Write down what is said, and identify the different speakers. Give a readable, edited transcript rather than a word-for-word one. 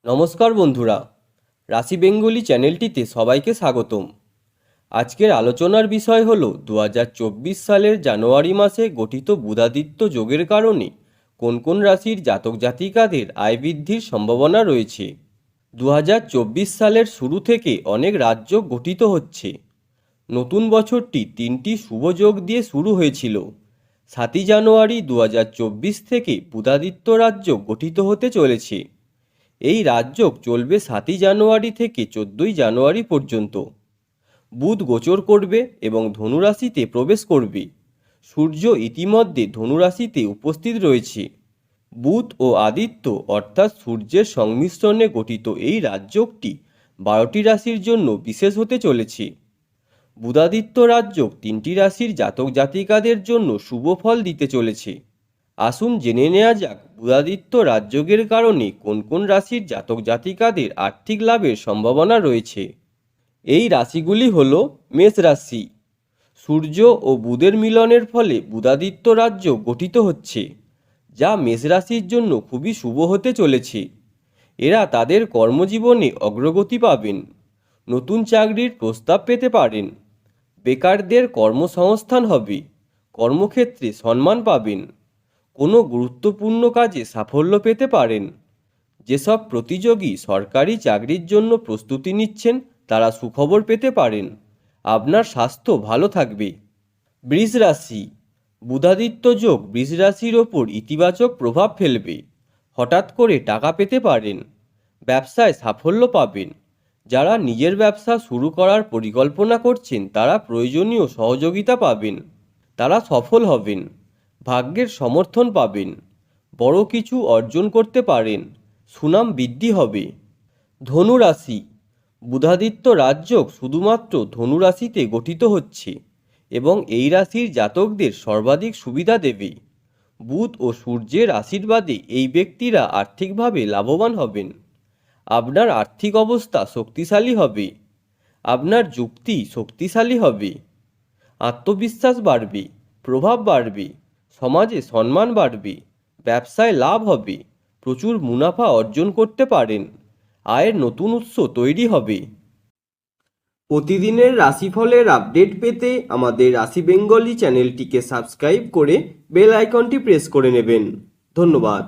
Speaker 1: নমস্কার বন্ধুরা, রাশি বেঙ্গলি চ্যানেলটিতে সবাইকে স্বাগতম। আজকের আলোচনার বিষয় হলো 2024 সালের জানুয়ারি মাসে গঠিত বুধাদিত্য যোগের কারণে কোন কোন রাশির জাতক জাতিকাদের আয় বৃদ্ধির সম্ভাবনা রয়েছে। 2024 সালের শুরু থেকে অনেক রাজযোগ গঠিত হচ্ছে। নতুন বছরটি 3টি শুভ যোগ দিয়ে শুরু হয়েছিল। 7 জানুয়ারি 2024 থেকে বুধাদিত্য রাজযোগ গঠিত হতে চলেছে। এই রাজযোগ চলবে 7 জানুয়ারি থেকে 14 জানুয়ারি পর্যন্ত। বুধ গোচর করবে এবং ধনুরাশিতে প্রবেশ করবে। সূর্য ইতিমধ্যে ধনুরাশিতে উপস্থিত রয়েছে। বুধ ও আদিত্য অর্থাৎ সূর্যের সংমিশ্রণে গঠিত এই রাজযোগটি 12টি রাশির জন্য বিশেষ হতে চলেছে। বুধাদিত্য রাজযোগ 3টি রাশির জাতক জাতিকাদের জন্য শুভ ফল দিতে চলেছে। আসুন জেনে নেওয়া যাক বুধাদিত্য রাজযোগের কারণে কোন কোন রাশির জাতক জাতিকাদের আর্থিক লাভের সম্ভাবনা রয়েছে। এই রাশিগুলি হল মেষ রাশি। সূর্য ও বুধের মিলনের ফলে বুধাদিত্য রাজযোগ গঠিত হচ্ছে, যা মেষ রাশির জন্য খুবই শুভ হতে চলেছে। এরা তাদের কর্মজীবনে অগ্রগতি পাবেন, নতুন চাকরির প্রস্তাব পেতে পারেন, বেকারদের কর্মসংস্থান হবে, কর্মক্ষেত্রে সম্মান পাবেন, কোনো গুরুত্বপূর্ণ কাজে সাফল্য পেতে পারেন। যেসব প্রতিযোগী সরকারি চাকরির জন্য প্রস্তুতি নিচ্ছেন তারা সুখবর পেতে পারেন। আপনার স্বাস্থ্য ভালো থাকবে। বৃষ রাশি। বুধাদিত্য যোগ বৃষ রাশির ওপর ইতিবাচক প্রভাব ফেলবে। হঠাৎ করে টাকা পেতে পারেন, ব্যবসায় সাফল্য পাবেন। যারা নিজের ব্যবসা শুরু করার পরিকল্পনা করছেন তারা প্রয়োজনীয় সহযোগিতা পাবেন। তারা সফল হবেন, ভাগ্যের সমর্থন পাবেন, বড় কিছু অর্জন করতে পারেন, সুনাম বৃদ্ধি হবে। ধনু রাশি। বুধাদিত্য রাজযোগ শুধুমাত্র ধনু রাশিতে গঠিত হচ্ছে এবং এই রাশির জাতকদের সর্বাধিক সুবিধা দেবে। বুধ ও সূর্যের আশীর্বাদে এই ব্যক্তিরা আর্থিকভাবে লাভবান হবেন। আপনার আর্থিক অবস্থা শক্তিশালী হবে, আপনার যুক্তি শক্তিশালী হবে, আত্মবিশ্বাস বাড়বে, প্রভাব বাড়বে, সমাজে সম্মান বাড়বে, ব্যবসায় লাভ হবে, প্রচুর মুনাফা অর্জন করতে পারেন, আয়ের নতুন উৎস তৈরি হবে। প্রতিদিনের রাশিফলের আপডেট পেতে আমাদের রাশি বেঙ্গলি চ্যানেলটিকে সাবস্ক্রাইব করে বেল আইকনটি প্রেস করে নেবেন। ধন্যবাদ।